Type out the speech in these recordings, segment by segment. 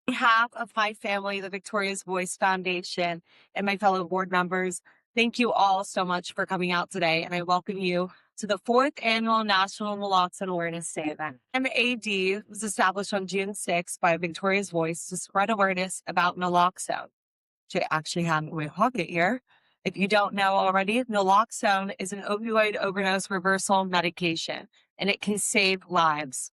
behalf of my family, the Victoria's Voice Foundation, and my fellow board members, thank you all so much for coming out today. And I welcome you to the fourth annual National Naloxone Awareness Day event. MAD was established on June 6th by Victoria's Voice to spread awareness about naloxone, which I actually have in my pocket here. If you don't know already, naloxone is an opioid overdose reversal medication, and it can save lives.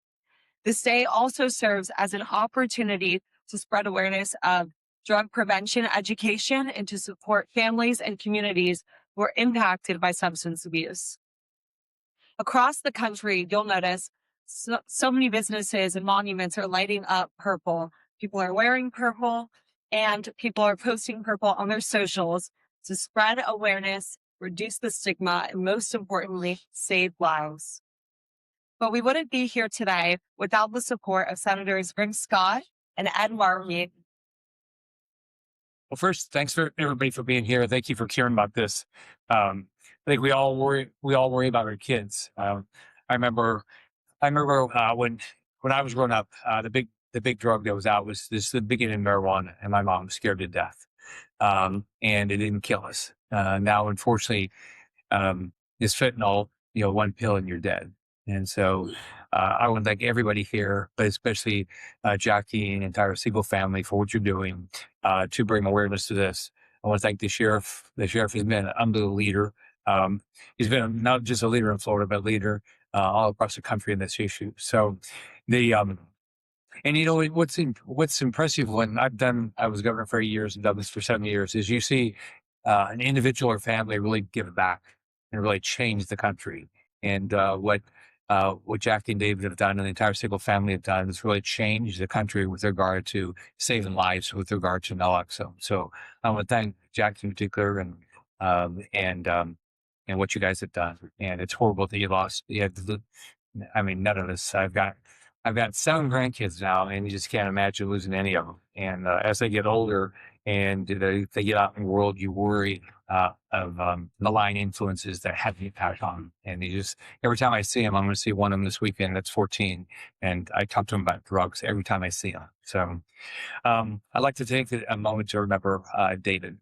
This day also serves as an opportunity to spread awareness of drug prevention education and to support families and communities who are impacted by substance abuse. Across the country, you'll notice so many businesses and monuments are lighting up purple. People are wearing purple and people are posting purple on their socials to spread awareness, reduce the stigma, and most importantly, save lives. But we wouldn't be here today without the support of Senators Rick Scott and Ed Markey. Well, first, thanks for everybody for being here. Thank you for caring about this. I think we all worry about our kids. I remember when I was growing up, the big drug that was out was the beginning of marijuana, and my mom was scared to death. And it didn't kill us. Now, unfortunately, is fentanyl, one pill and you're dead. And so I want to thank everybody here, but especially Jackie and the entire Siegel family for what you're doing to bring awareness to this. I want to thank the sheriff. The sheriff has been an unbelievable leader. He's been not just a leader in Florida, but a leader all across the country in this issue. So and what's impressive when I was governor for 8 years and done this for 7 years, is you see an individual or family really give back and really change the country. And what Jackie and David have done and the entire Siegel family have done is really change the country with regard to saving lives, with regard to naloxone. So I want to thank Jackie in particular and what you guys have done. And it's horrible that you lost. None of us. I've got 7 grandkids now, and you just can't imagine losing any of them. And as they get older and they get out in the world, you worry of malign influences that have an impact on them. And every time I see them, I'm going to see one of them this weekend. That's 14. And I talk to them about drugs every time I see them. So I'd like to take a moment to remember David.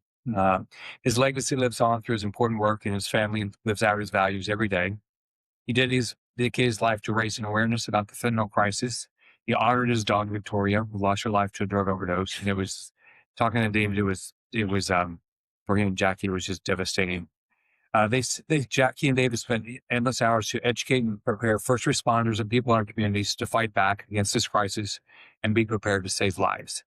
His legacy lives on through his important work, and his family lives out his values every day. He dedicated his life to raising awareness about the fentanyl crisis. He honored his dog, Victoria, who lost her life to a drug overdose. And it was, talking to David, it was for him and Jackie, it was just devastating. Jackie and David spent endless hours to educate and prepare first responders and people in our communities to fight back against this crisis and be prepared to save lives.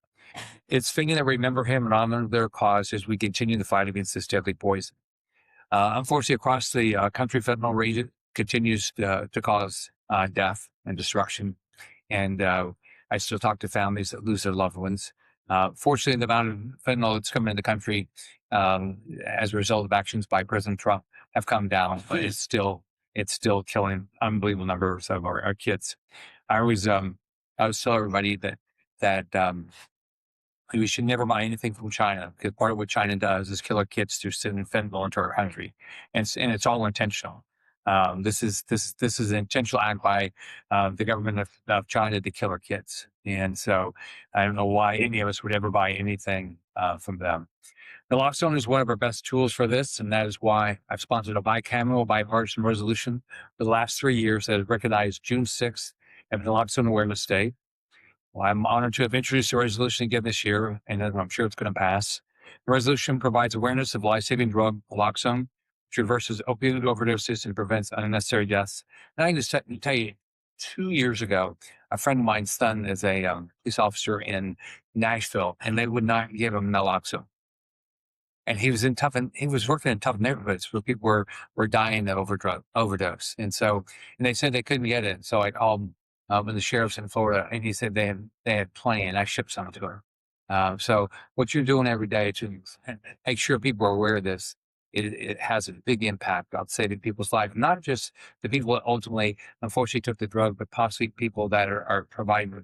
It's fitting that we remember him and honor their cause as we continue the fight against this deadly poison. Unfortunately, across the country, fentanyl rage continues to cause death and destruction. And I still talk to families that lose their loved ones. Fortunately, the amount of fentanyl that's coming in the country as a result of actions by President Trump have come down, but it's still killing unbelievable numbers of our kids. I always tell everybody that we should never buy anything from China, because part of what China does is kill our kids through sending fentanyl into our country, and it's all intentional. This is an intentional act by the government of China to kill our kids. And so I don't know why any of us would ever buy anything from them. Naloxone is one of our best tools for this, and that is why I've sponsored a bipartisan resolution for the last 3 years that has recognized June 6th as Naloxone Awareness Day. Well, I'm honored to have introduced the resolution again this year, and I'm sure it's going to pass. The resolution provides awareness of life-saving drug naloxone, which reverses opioid overdoses and prevents unnecessary deaths. And I can just tell you, 2 years ago, a friend of mine's son is a police officer in Nashville, and they would not give him naloxone. And he was working in tough neighborhoods where people were dying of overdose. And they said they couldn't get it. So I called when the sheriff's in Florida, and he said they had plenty, and I shipped some to her. So what you're doing every day to make sure people are aware of this, it has a big impact on saving people's life, not just the people that ultimately, unfortunately, took the drug, but possibly people that are providing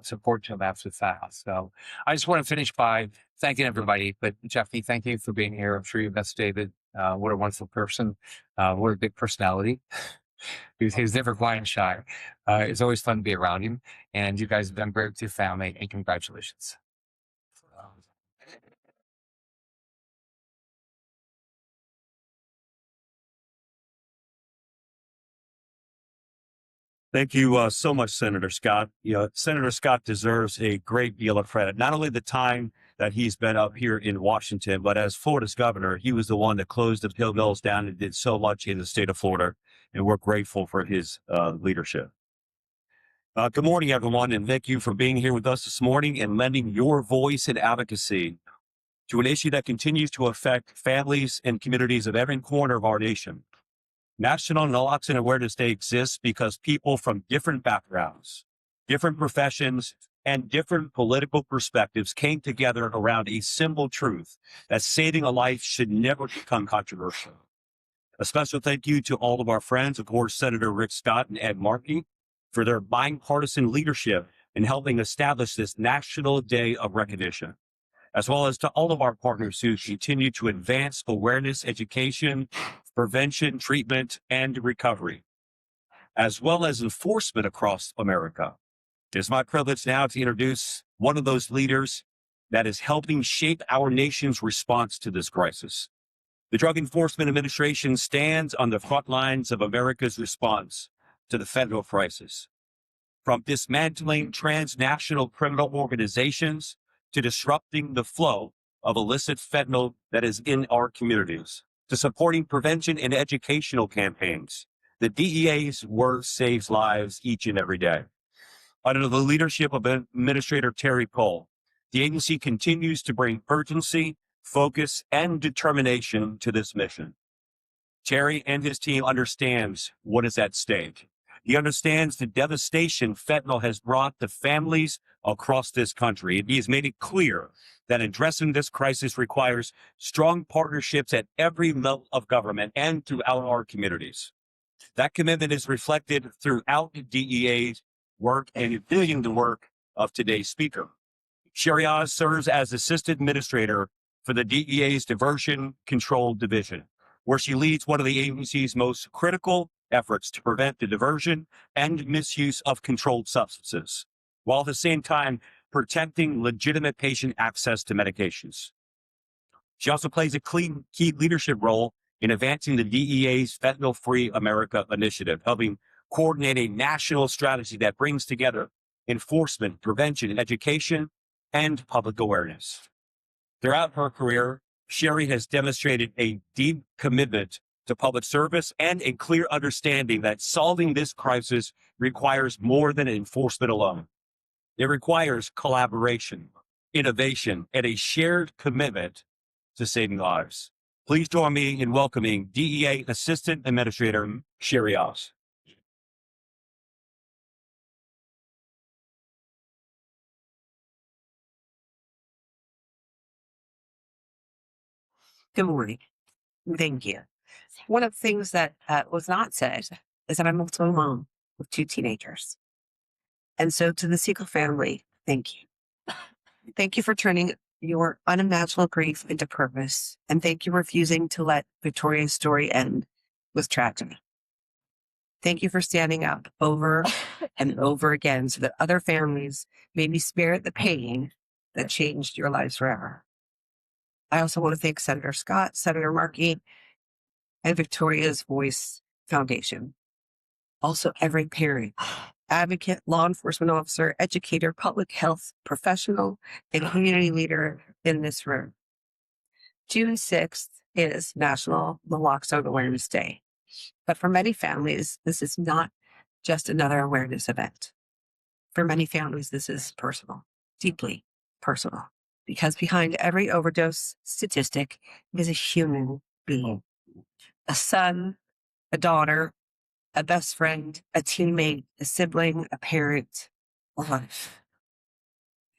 support to them after the fact. So I just want to finish by thanking everybody. But Jeffy, thank you for being here. I'm sure you met David. What a wonderful person. What a big personality. He's never quiet and shy. It's always fun to be around him. And you guys have done great with your family, and congratulations. Thank you so much, Senator Scott. Senator Scott deserves a great deal of credit. Not only the time that he's been up here in Washington, but as Florida's governor, he was the one that closed the pill mills down and did so much in the state of Florida. And we're grateful for his leadership. Good morning, everyone, and thank you for being here with us this morning and lending your voice and advocacy to an issue that continues to affect families and communities of every corner of our nation. National Naloxone Awareness Day exists because people from different backgrounds, different professions, and different political perspectives came together around a simple truth that saving a life should never become controversial. A special thank you to all of our friends, of course, Senator Rick Scott and Ed Markey, for their bipartisan leadership in helping establish this National Day of Recognition, as well as to all of our partners who continue to advance awareness, education, prevention, treatment, and recovery, as well as enforcement across America. It is my privilege now to introduce one of those leaders that is helping shape our nation's response to this crisis. The Drug Enforcement Administration stands on the front lines of America's response to the fentanyl crisis. From dismantling transnational criminal organizations to disrupting the flow of illicit fentanyl that is in our communities, to supporting prevention and educational campaigns, the DEA's work saves lives each and every day. Under the leadership of Administrator Terry Cole, the agency continues to bring urgency, focus, and determination to this mission. Terry and his team understands what is at stake. He understands the devastation fentanyl has brought to families across this country. And he has made it clear that addressing this crisis requires strong partnerships at every level of government and throughout our communities. That commitment is reflected throughout the DEA's work and including the work of today's speaker. Sherry Oz serves as Assistant Administrator for the DEA's Diversion Control Division, where she leads one of the agency's most critical efforts to prevent the diversion and misuse of controlled substances, while at the same time protecting legitimate patient access to medications. She also plays a key leadership role in advancing the DEA's Fentanyl Free America initiative, helping coordinate a national strategy that brings together enforcement, prevention, education, and public awareness. Throughout her career, Sherry has demonstrated a deep commitment to public service and a clear understanding that solving this crisis requires more than enforcement alone. It requires collaboration, innovation, and a shared commitment to saving lives. Please join me in welcoming DEA Assistant Administrator Sherry Oz. Good morning. Thank you. One of the things that was not said is that I'm also a mom with 2 teenagers. And so to the Siegel family, thank you. Thank you for turning your unimaginable grief into purpose. And thank you for refusing to let Victoria's story end with tragedy. Thank you for standing up over and over again so that other families may be spared the pain that changed your lives forever. I also want to thank Senator Scott, Senator Markey, and Victoria's Voice Foundation. Also, every parent, advocate, law enforcement officer, educator, public health professional, and community leader in this room. June 6th is National Naloxone Awareness Day. But for many families, this is not just another awareness event. For many families, this is personal, deeply personal, because behind every overdose statistic is a human being, a son, a daughter, a best friend, a teammate, a sibling, a parent, a life.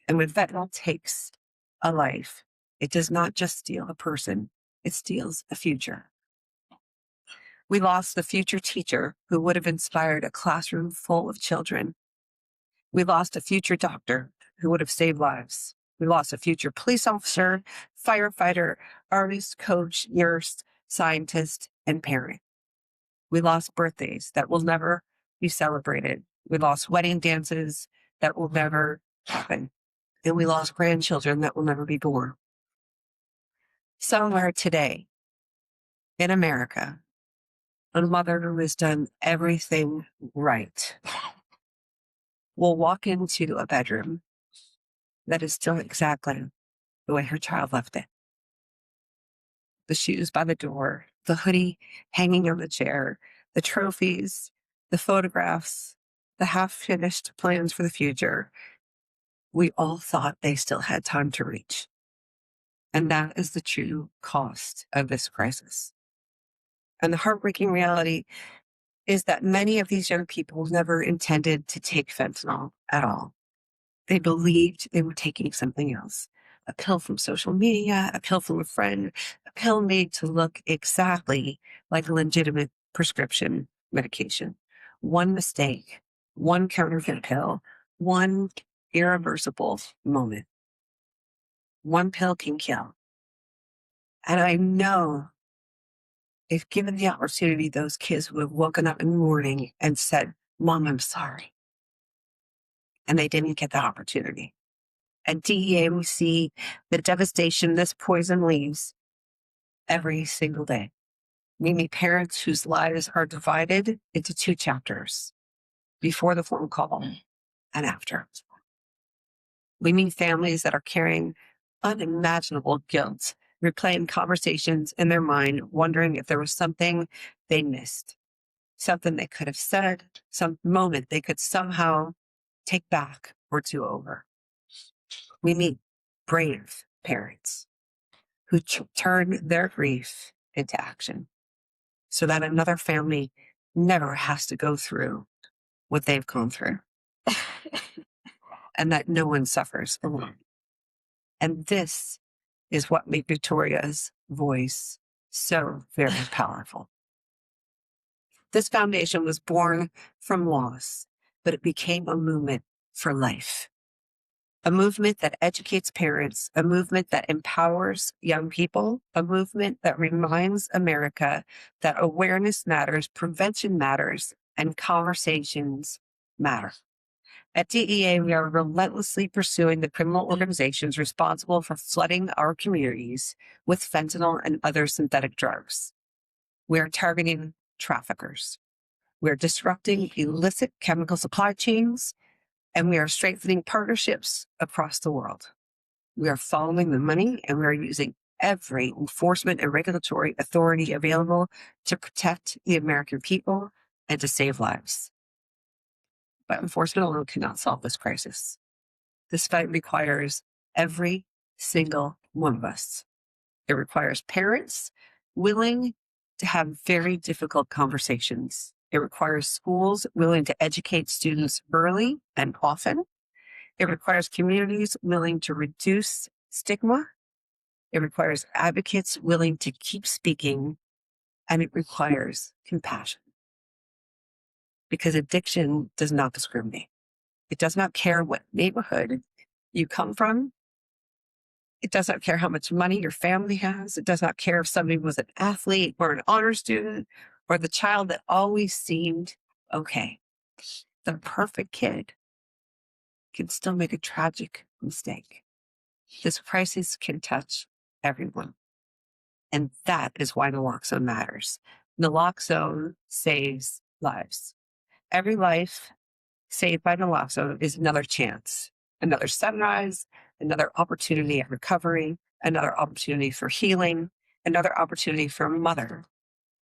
And when fentanyl takes a life, it does not just steal a person, it steals a future. We lost the future teacher who would have inspired a classroom full of children. We lost a future doctor who would have saved lives. We lost a future police officer, firefighter, artist, coach, nurse, scientist, and parent. We lost birthdays that will never be celebrated. We lost wedding dances that will never happen. And we lost grandchildren that will never be born. Somewhere today in America, a mother who has done everything right will walk into a bedroom that is still exactly the way her child left it. The shoes by the door, the hoodie hanging on the chair, the trophies, the photographs, the half-finished plans for the future. We all thought they still had time to reach. And that is the true cost of this crisis. And the heartbreaking reality is that many of these young people never intended to take fentanyl at all. They believed they were taking something else. A pill from social media, a pill from a friend, a pill made to look exactly like a legitimate prescription medication. One mistake, one counterfeit pill, one irreversible moment. One pill can kill. And I know if given the opportunity, those kids would have woken up in the morning and said, Mom, I'm sorry. And they didn't get that opportunity. At DEA, we see the devastation this poison leaves every single day. We meet parents whose lives are divided into two chapters, before the phone call and after. We meet families that are carrying unimaginable guilt, replaying conversations in their mind, wondering if there was something they missed, something they could have said, some moment they could somehow take back or do over. We meet brave parents who turn their grief into action so that another family never has to go through what they've gone through and that no one suffers alone. And this is what made Victoria's voice so very powerful. This foundation was born from loss, but it became a movement for life. A movement that educates parents, a movement that empowers young people, a movement that reminds America that awareness matters, prevention matters, and conversations matter. At DEA, we are relentlessly pursuing the criminal organizations responsible for flooding our communities with fentanyl and other synthetic drugs. We are targeting traffickers. We are disrupting illicit chemical supply chains, and we are strengthening partnerships across the world. We are following the money, and we are using every enforcement and regulatory authority available to protect the American people and to save lives. But enforcement alone cannot solve this crisis. This fight requires every single one of us. It requires parents willing to have very difficult conversations. It requires schools willing to educate students early and often. It requires communities willing to reduce stigma. It requires advocates willing to keep speaking. And it requires compassion. Because addiction does not discriminate. It does not care what neighborhood you come from. It does not care how much money your family has. It does not care if somebody was an athlete or an honor student or the child that always seemed okay. The perfect kid can still make a tragic mistake. This crisis can touch everyone. And that is why naloxone matters. Naloxone saves lives. Every life saved by naloxone is another chance, another sunrise, another opportunity at recovery, another opportunity for healing, another opportunity for a mother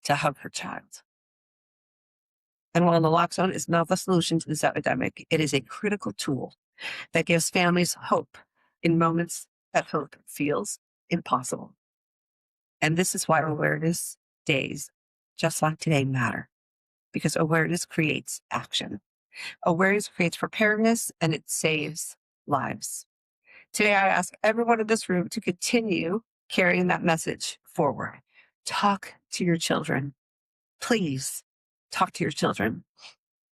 to hug her child. And while naloxone is not the solution to this epidemic, it is a critical tool that gives families hope in moments that hope feels impossible. And this is why awareness days, just like today, matter. Because awareness creates action. Awareness creates preparedness, and it saves lives. Today, I ask everyone in this room to continue carrying that message forward. Talk to your children. Please talk to your children.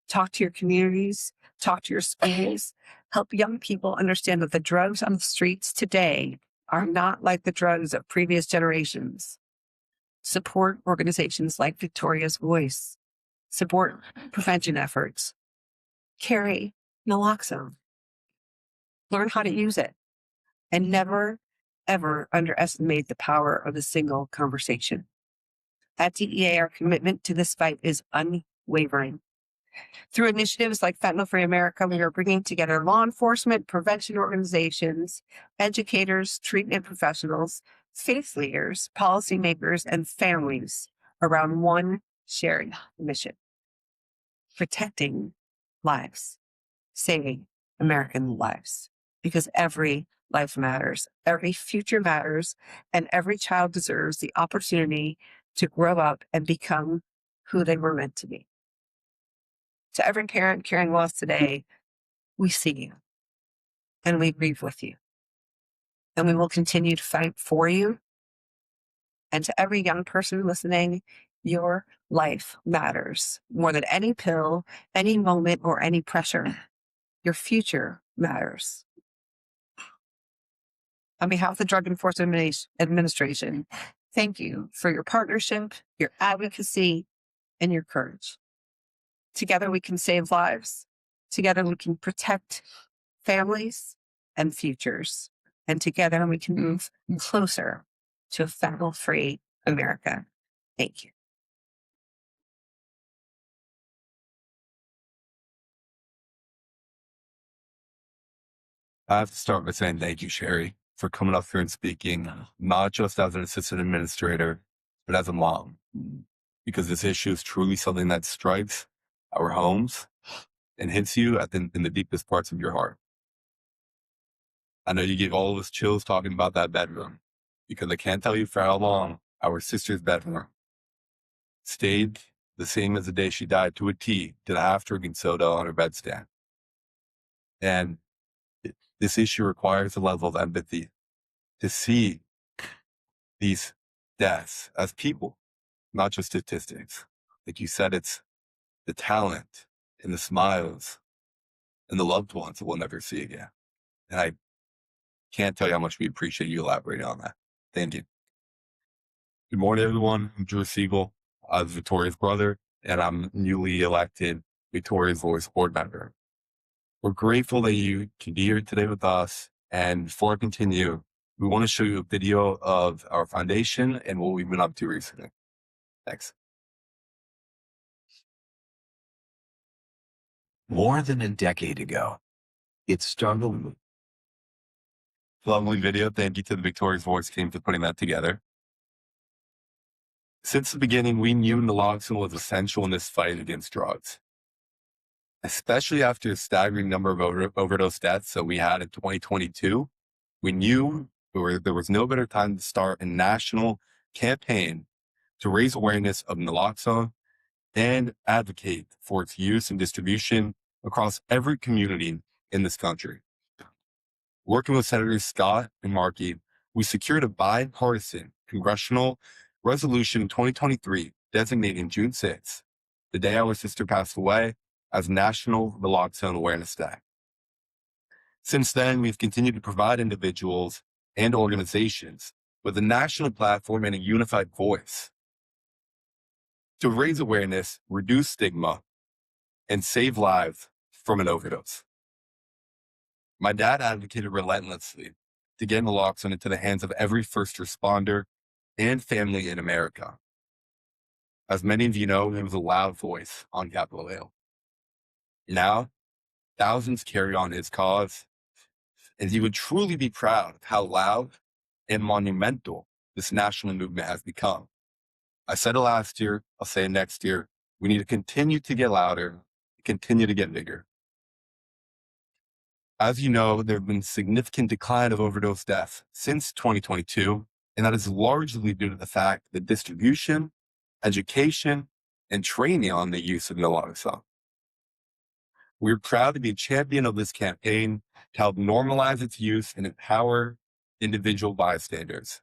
Talk to your communities. Talk to your schools. Help young people understand that the drugs on the streets today are not like the drugs of previous generations. Support organizations like Victoria's Voice. support prevention efforts, carry naloxone, learn how to use it, and never, ever underestimate the power of a single conversation. At DEA, our commitment to this fight is unwavering. Through initiatives like Fentanyl Free America, we are bringing together law enforcement, prevention organizations, educators, treatment professionals, faith leaders, policymakers, and families around one shared mission: protecting lives, saving American lives. Because every life matters, every future matters, and every child deserves the opportunity to grow up and become who they were meant to be. To every parent carrying loss today, we see you and we grieve with you. And we will continue to fight for you. And to every young person listening, your life matters more than any pill, any moment, or any pressure. Your future matters. On behalf of the Drug Enforcement Administration, thank you for your partnership, your advocacy, and your courage. Together we can save lives. Together we can protect families and futures. And together we can move closer to a fentanyl-free America. Thank you. I have to start by saying thank you, Sherry, for coming up here and speaking, not just as an assistant administrator, but as a mom, because this issue is truly something that strikes our homes and hits you in the deepest parts of your heart. I know you gave all of us chills talking about that bedroom, because I can't tell you for how long our sister's bedroom stayed the same as the day she died, to a T, to the half drinking soda on her bedstand. And this issue requires a level of empathy to see these deaths as people, not just statistics. Like you said, it's the talent and the smiles and the loved ones that we'll never see again. And I can't tell you how much we appreciate you elaborating on that. Thank you. Good morning, everyone. I'm Joe Siegel. I'm Victoria's brother, and I'm newly elected Victoria's Voice board member. We're grateful that you can be here today with us. And before I continue, we want to show you a video of our foundation and what we've been up to recently. Thanks. More than a decade ago, it started. Lovely video. Thank you to the Victoria's Voice team for putting that together. Since the beginning, we knew naloxone was essential in this fight against drugs, especially after a staggering number of overdose deaths that we had in 2022. We knew there was no better time to start a national campaign to raise awareness of naloxone and advocate for its use and distribution across every community in this country. Working with Senators Scott and Markey, we secured a bipartisan congressional resolution in 2023 designating June 6th, the day our sister passed away, as National Naloxone Awareness Day. Since then, we've continued to provide individuals and organizations with a national platform and a unified voice to raise awareness, reduce stigma, and save lives from an overdose. My dad advocated relentlessly to get naloxone into the hands of every first responder and family in America. As many of you know, he was a loud voice on Capitol Hill. Now, thousands carry on his cause, and he would truly be proud of how loud and monumental this national movement has become. I said it last year, I'll say it next year. We need to continue to get louder, continue to get bigger. As you know, there have been significant decline of overdose deaths since 2022, and that is largely due to the fact that distribution, education, and training on the use of naloxone. We're proud to be a champion of this campaign to help normalize its use and empower individual bystanders.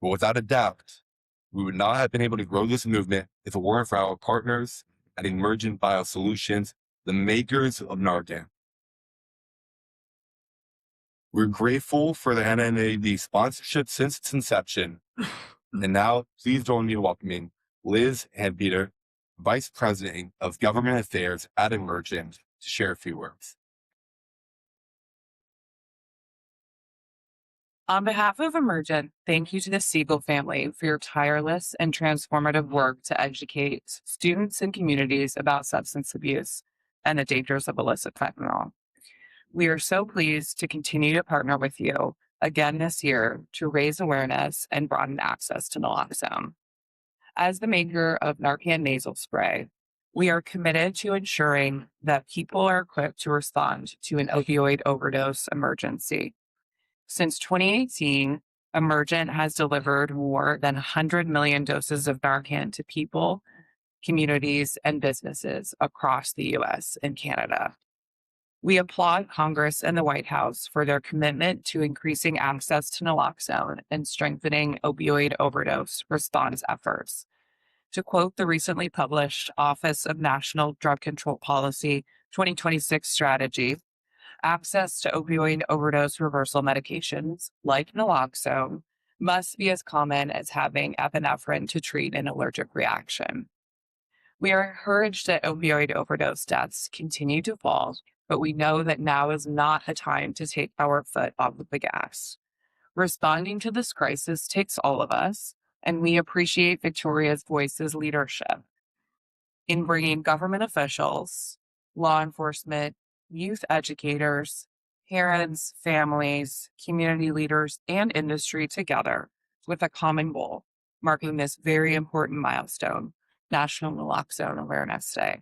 But without a doubt, we would not have been able to grow this movement if it weren't for our partners at Emergent Biosolutions, the makers of narcan. We're grateful for the NNAD sponsorship since its inception. And now, please join me in welcoming Liz and Peter, Vice President of Government Affairs at Emergent, to share a few words. On behalf of Emergent, thank you to the Siegel family for your tireless and transformative work to educate students and communities about substance abuse and the dangers of illicit fentanyl. We are so pleased to continue to partner with you again this year to raise awareness and broaden access to naloxone. As the maker of Narcan nasal spray, we are committed to ensuring that people are equipped to respond to an opioid overdose emergency. Since 2018, Emergent has delivered more than 100 million doses of Narcan to people, communities, and businesses across the U.S. and Canada. We applaud Congress and the White House for their commitment to increasing access to naloxone and strengthening opioid overdose response efforts. To quote the recently published Office of National Drug Control Policy 2026 strategy, access to opioid overdose reversal medications like naloxone must be as common as having epinephrine to treat an allergic reaction. We are encouraged that opioid overdose deaths continue to fall, but we know that now is not a time to take our foot off of the gas. Responding to this crisis takes all of us, and we appreciate Victoria Voice's leadership in bringing government officials, law enforcement, youth educators, parents, families, community leaders, and industry together with a common goal, marking this very important milestone, National Naloxone Awareness Day.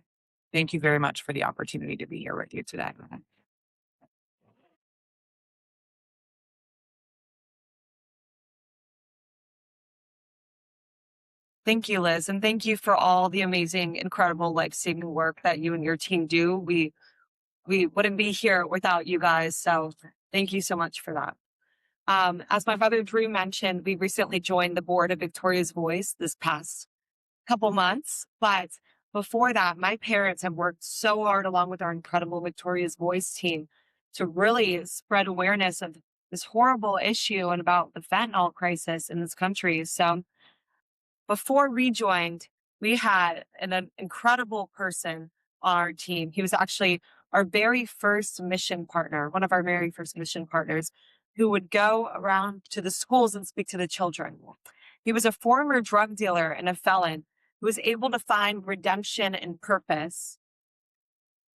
Thank you very much for the opportunity to be here with you today. Thank you, Liz, and thank you for all the amazing, incredible, life-saving work that you and your team do. We wouldn't be here without you guys, so thank you so much for that. As my brother Drew mentioned, we recently joined the board of Victoria's Voice this past couple months, but before that, my parents have worked so hard along with our incredible Victoria's Voice team to really spread awareness of this horrible issue and about the fentanyl crisis in this country. So before we joined, we had an incredible person on our team. He was actually our very first mission partner, one of our very first mission partners, who would go around to the schools and speak to the children. He was a former drug dealer and a felon who was able to find redemption and purpose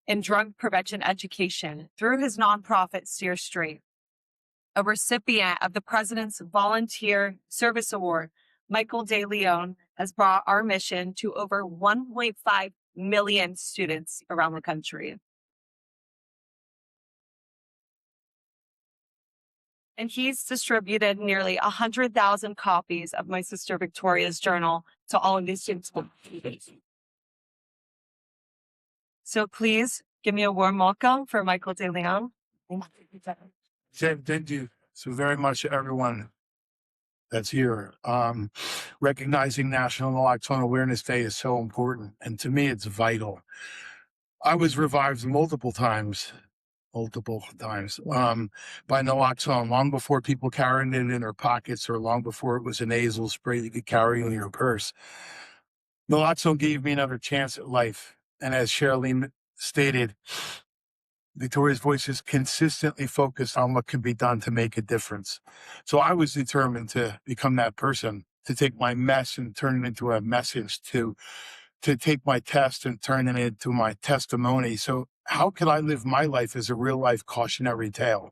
in drug prevention education through his nonprofit, Steer Straight. A recipient of the President's Volunteer Service Award, Michael De Leon, has brought our mission to over 1.5 million students around the country. And he's distributed nearly 100,000 copies of my sister Victoria's journal to all of these students. So please give me a warm welcome for Michael De Leon. Thank you so very much, everyone that's here. Recognizing National Naloxone Awareness Day is so important, and to me, it's vital. I was revived multiple times by naloxone, long before people carried it in their pockets or long before it was a nasal spray you could carry in your purse. Naloxone gave me another chance at life, and as Shirley stated, Victoria's Voice is consistently focused on what can be done to make a difference. So I was determined to become that person, to take my mess and turn it into a message, to take my test and turn it into my testimony. So how can I live my life as a real life cautionary tale?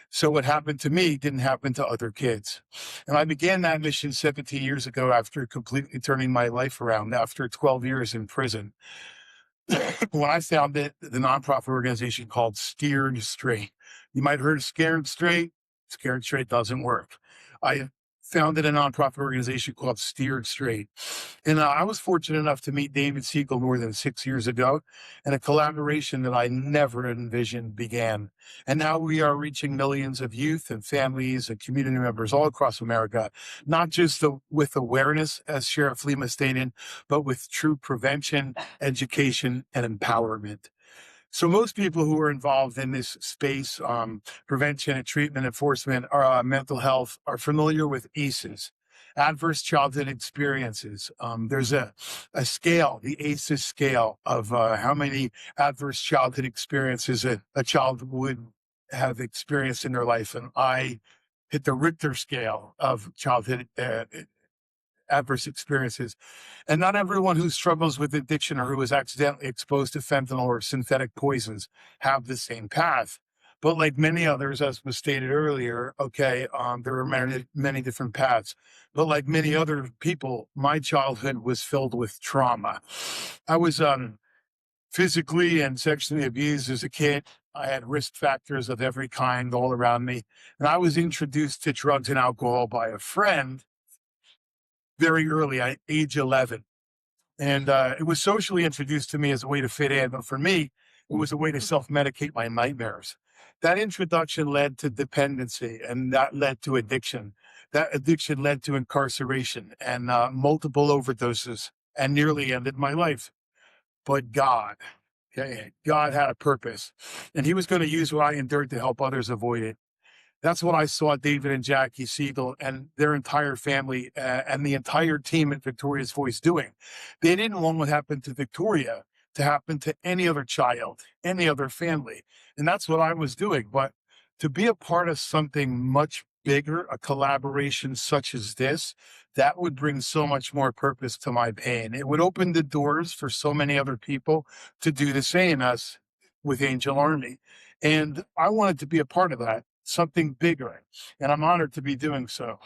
So what happened to me didn't happen to other kids. And I began that mission 17 years ago after completely turning my life around, after 12 years in prison. When I founded the nonprofit organization called Steered Straight. You might have heard of Scared Straight. Scared Straight doesn't work. I founded a nonprofit organization called Steered Straight. And I was fortunate enough to meet David Siegel more than 6 years ago, and a collaboration that I never envisioned began. And now we are reaching millions of youth and families and community members all across America, not just with awareness, as Sheriff Lima stated, but with true prevention, education, and empowerment. So most people who are involved in this space, prevention and treatment enforcement, or mental health, are familiar with ACEs. adverse childhood experiences. There's a scale, the ACEs scale of how many adverse childhood experiences a child would have experienced in their life. And I hit the Richter scale of childhood adverse experiences. And not everyone who struggles with addiction or who is accidentally exposed to fentanyl or synthetic poisons have the same path. But like many others, as was stated earlier, there are many different paths. But like many other people, my childhood was filled with trauma. I was physically and sexually abused as a kid. I had risk factors of every kind all around me. And I was introduced to drugs and alcohol by a friend very early, at age 11. And it was socially introduced to me as a way to fit in. But for me, it was a way to self-medicate my nightmares. That introduction led to dependency, and that led to addiction. That addiction led to incarceration and multiple overdoses, and nearly ended my life. But God had a purpose, and he was going to use what I endured to help others avoid it. That's what I saw David and Jackie Siegel and their entire family and the entire team at Victoria's Voice doing. They didn't want what happened to Victoria to happen to any other child, any other family. And that's what I was doing. But to be a part of something much bigger, a collaboration such as this, that would bring so much more purpose to my pain. It would open the doors for so many other people to do the same as with Angel Army. And I wanted to be a part of that, something bigger. And I'm honored to be doing so.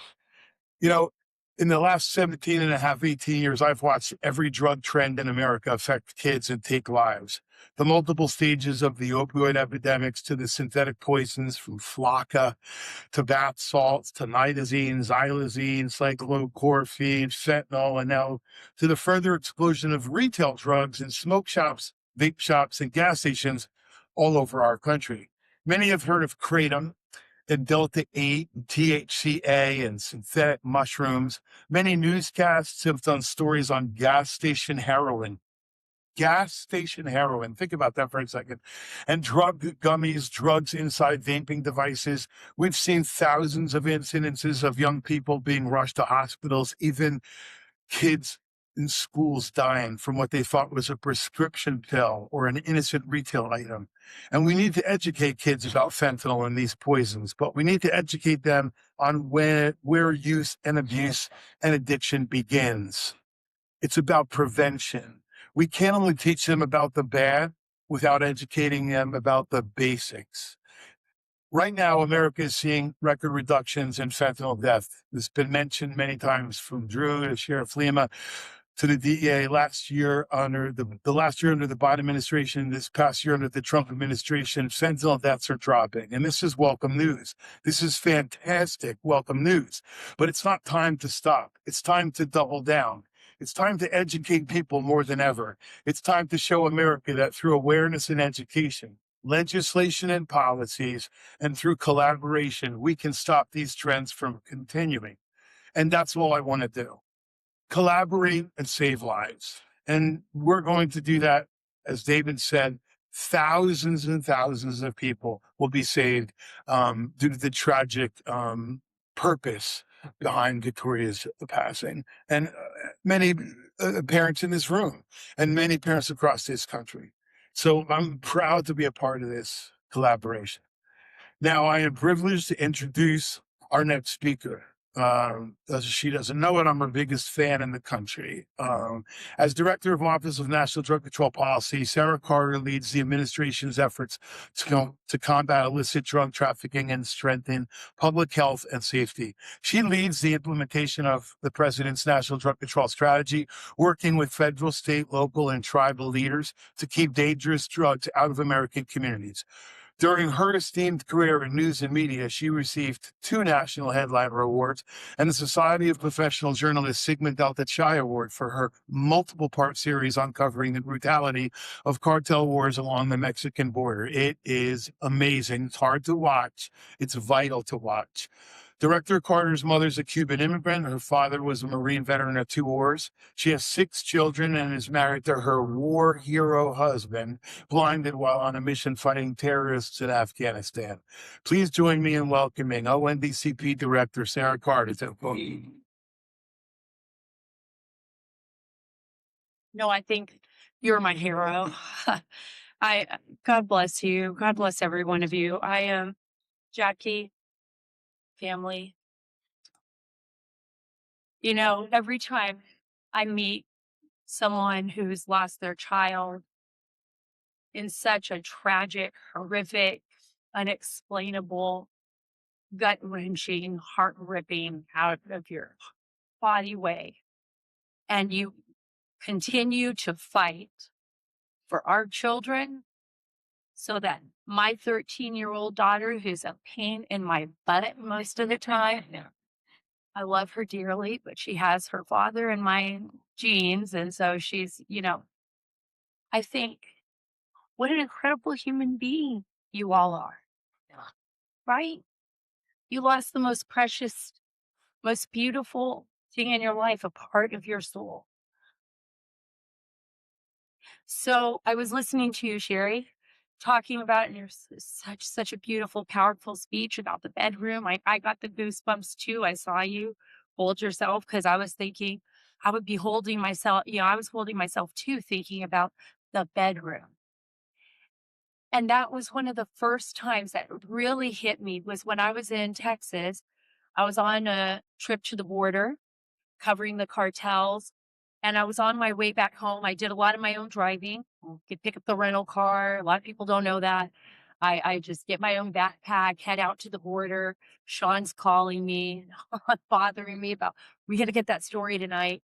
You know, in the last 17 and a half, 18 years, I've watched every drug trend in America affect kids and take lives. The multiple stages of the opioid epidemics to the synthetic poisons from Flocka to bath salts to nitazine, xylazine, cyclochlorophene, fentanyl, and now to the further explosion of retail drugs in smoke shops, vape shops, and gas stations all over our country. Many have heard of kratom and Delta-8 and THCA and synthetic mushrooms. Many newscasts have done stories on gas station heroin. Gas station heroin. Think about that for a second. And drug gummies, drugs inside vaping devices. We've seen thousands of incidences of young people being rushed to hospitals, even kids in schools dying from what they thought was a prescription pill or an innocent retail item. And we need to educate kids about fentanyl and these poisons, but we need to educate them on where use and abuse and addiction begins. It's about prevention. We can't only teach them about the bad without educating them about the basics. Right now, America is seeing record reductions in fentanyl death. It's been mentioned many times, from Drew to Sheriff Lima to the DEA. Last year under the last year under the Biden administration, this past year under the Trump administration, fentanyl deaths are dropping. And this is welcome news. This is fantastic welcome news. But it's not time to stop. It's time to double down. It's time to educate people more than ever. It's time to show America that through awareness and education, legislation and policies, and through collaboration, we can stop these trends from continuing. And that's all I want to do. Collaborate and save lives. And we're going to do that, as David said. Thousands and thousands of people will be saved due to the tragic purpose behind Victoria's passing. And many parents in this room and many parents across this country. So I'm proud to be a part of this collaboration. Now, I am privileged to introduce our next speaker. She doesn't know it, I'm her biggest fan in the country. As Director of Office of National Drug Control Policy, Sarah Carter leads the administration's efforts to combat illicit drug trafficking and strengthen public health and safety. She leads the implementation of the President's National Drug Control Strategy, working with federal, state, local, and tribal leaders to keep dangerous drugs out of American communities. During her esteemed career in news and media, she received 2 National Headliner Awards and the Society of Professional Journalists Sigma Delta Chi Award for her multiple-part series uncovering the brutality of cartel wars along the Mexican border. It is amazing. It's hard to watch. It's vital to watch. Director Carter's mother's a Cuban immigrant. Her father was a Marine veteran of 2 wars. She has 6 children and is married to her war hero husband, blinded while on a mission fighting terrorists in Afghanistan. Please join me in welcoming ONDCP Director Sarah Carter to the podium. No, I think you're my hero. God bless you. God bless every one of you. I am Jackie, family. You know, every time I meet someone who's lost their child in such a tragic, horrific, unexplainable, gut wrenching, heart ripping, out of your body way, and you continue to fight for our children so that my 13-year-old daughter, who's a pain in my butt most of the time, I love her dearly, but she has her father in my genes. And so she's, I think, what an incredible human being you all are, right? You lost the most precious, most beautiful thing in your life, a part of your soul. So I was listening to you, Sherry, talking about and there's such a beautiful, powerful speech about the bedroom. I got the goosebumps too. I saw you hold yourself because I was thinking I would be holding myself, I was holding myself too, thinking about the bedroom. And that was one of the first times that really hit me was when I was in Texas. I was on a trip to the border covering the cartels. And I was on my way back home. I did a lot of my own driving. Could pick up the rental car. A lot of people don't know that. I just get my own backpack, head out to the border. Sean's calling me, bothering me about, we got to get that story tonight.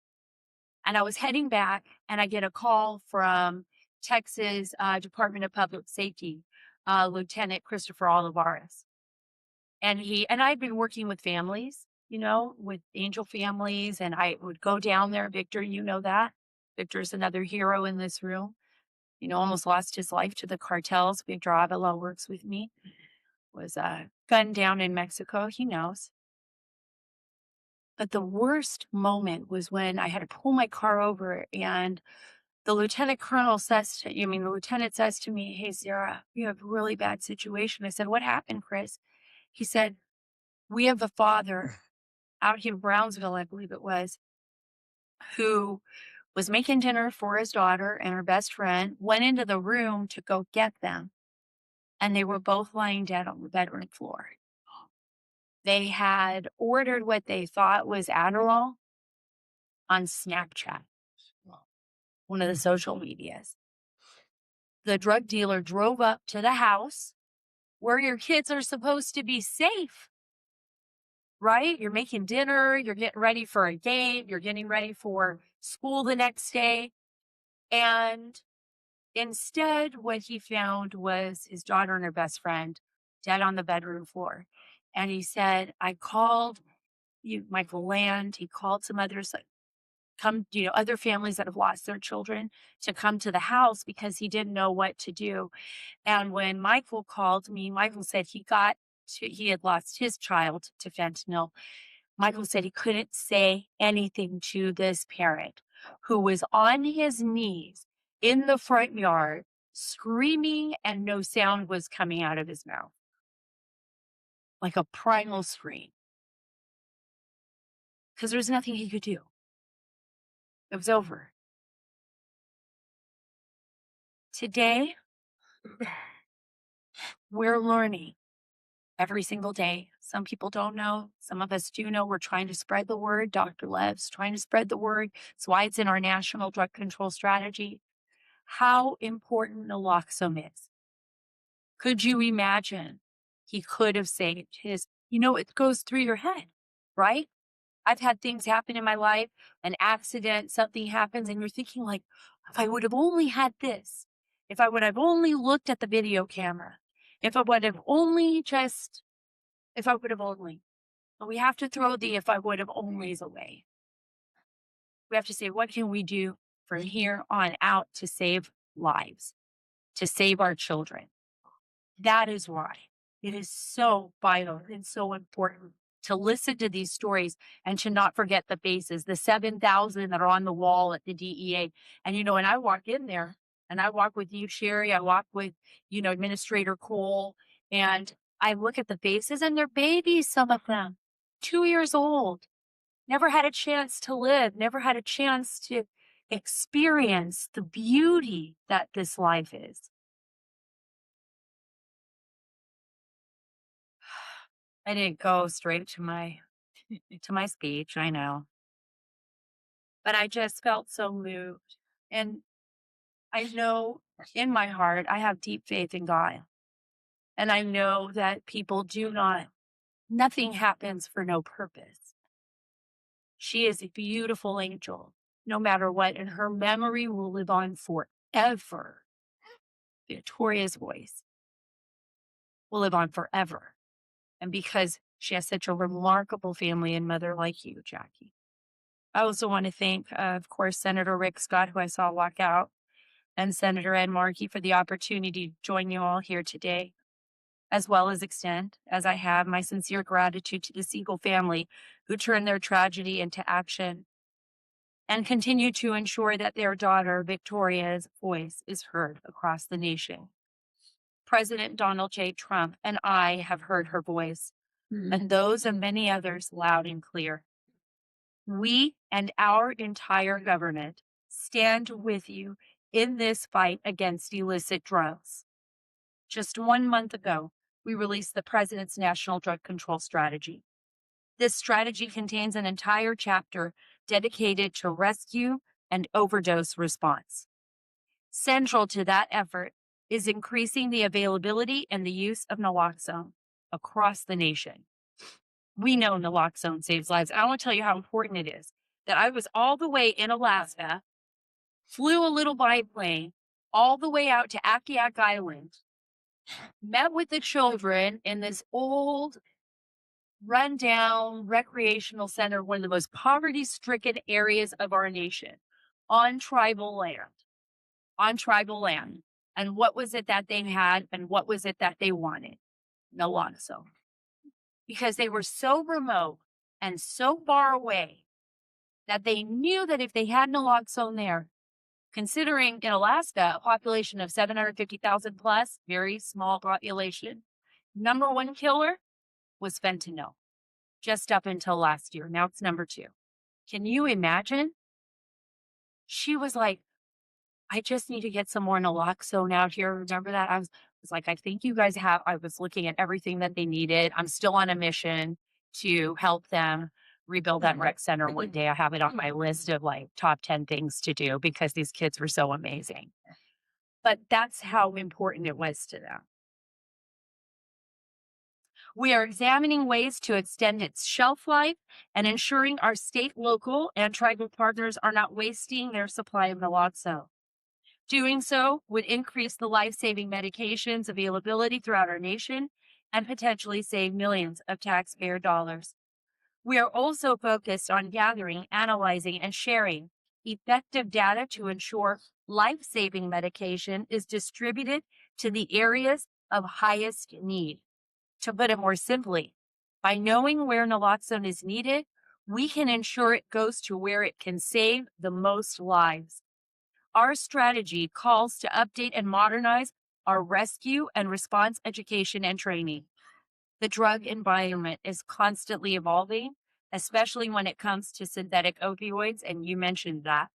And I was heading back and I get a call from Texas Department of Public Safety, Lieutenant Christopher Olivares. And I'd been working with families, with angel families, and I would go down there. Victor, you know that. Victor's another hero in this room. Almost lost his life to the cartels. Victor Avila works with me. Was gunned down in Mexico. He knows. But the worst moment was when I had to pull my car over and the lieutenant says to me, "Hey, Sarah, you have a really bad situation." I said, "What happened, Chris?" He said, "We have a father out here in Brownsville, I believe it was, who was making dinner for his daughter and her best friend, went into the room to go get them, and they were both lying dead on the bedroom floor. They had ordered what they thought was Adderall on Snapchat, one of the social medias. The drug dealer drove up to the house where your kids are supposed to be safe, right? You're making dinner, you're getting ready for a game, you're getting ready for school the next day. And instead, what he found was his daughter and her best friend dead on the bedroom floor. And he said, I called Michael Land. He called some others, other families that have lost their children to come to the house because he didn't know what to do. And when Michael called me, Michael said he had lost his child to fentanyl. Michael said he couldn't say anything to this parent who was on his knees in the front yard screaming and no sound was coming out of his mouth. Like a primal scream. Because there was nothing he could do. It was over. Today, we're learning every single day. Some people don't know. Some of us do know. We're trying to spread the word. Dr. Lev's trying to spread the word. That's why it's in our national drug control strategy. How important naloxone is. Could you imagine he could have saved his, it goes through your head, right? I've had things happen in my life, an accident, something happens, and you're thinking like, if I would have only had this, if I would have only looked at the video camera, if I would have only, but we have to throw the if I would have onlys away. We have to say, what can we do from here on out to save lives, to save our children? That is why it is so vital and so important to listen to these stories and to not forget the faces, the 7,000 that are on the wall at the DEA. And, and I walk in there and I walk with you, Sherry. I walk with, Administrator Cole, and I look at the faces and they're babies, some of them, 2 years old, never had a chance to live, never had a chance to experience the beauty that this life is. I didn't go straight to my speech, I know. But I just felt so moved. And I know in my heart I have deep faith in God. And I know that people nothing happens for no purpose. She is a beautiful angel, no matter what, and her memory will live on forever. Victoria's voice will live on forever. And because she has such a remarkable family and mother like you, Jackie. I also want to thank, of course, Senator Rick Scott, who I saw walk out, and Senator Ed Markey for the opportunity to join you all here today, as well as extend, as I have, my sincere gratitude to the Siegel family who turned their tragedy into action and continue to ensure that their daughter, Victoria's voice is heard across the nation. President Donald J. Trump and I have heard her voice, and those of many others loud and clear. We and our entire government stand with you in this fight against illicit drugs. Just 1 month ago, we released the President's National Drug Control Strategy. This strategy contains an entire chapter dedicated to rescue and overdose response. Central to that effort is increasing the availability and the use of naloxone across the nation. We know naloxone saves lives. I want to tell you how important it is that I was all the way in Alaska, flew a little biplane all the way out to Akiak Island, met with the children in this old, rundown recreational center, one of the most poverty-stricken areas of our nation, on tribal land. And what was it that they had and what was it that they wanted? Naloxone. Because they were so remote and so far away that they knew that if they had naloxone there, considering in Alaska, a population of 750,000 plus, very small population, number one killer was fentanyl, just up until last year. Now it's number two. Can you imagine? She was like, I just need to get some more naloxone out here. Remember that? I was like, I think you guys have. I was looking at everything that they needed. I'm still on a mission to help them rebuild that rec center one day. I have it on my list of like top 10 things to do because these kids were so amazing. But that's how important it was to them. We are examining ways to extend its shelf life and ensuring our state, local, and tribal partners are not wasting their supply of naloxone. Doing so would increase the life-saving medications availability throughout our nation and potentially save millions of taxpayer dollars. We are also focused on gathering, analyzing, and sharing effective data to ensure life-saving medication is distributed to the areas of highest need. To put it more simply, by knowing where naloxone is needed, we can ensure it goes to where it can save the most lives. Our strategy calls to update and modernize our rescue and response education and training. The drug environment is constantly evolving, especially when it comes to synthetic opioids, and you mentioned that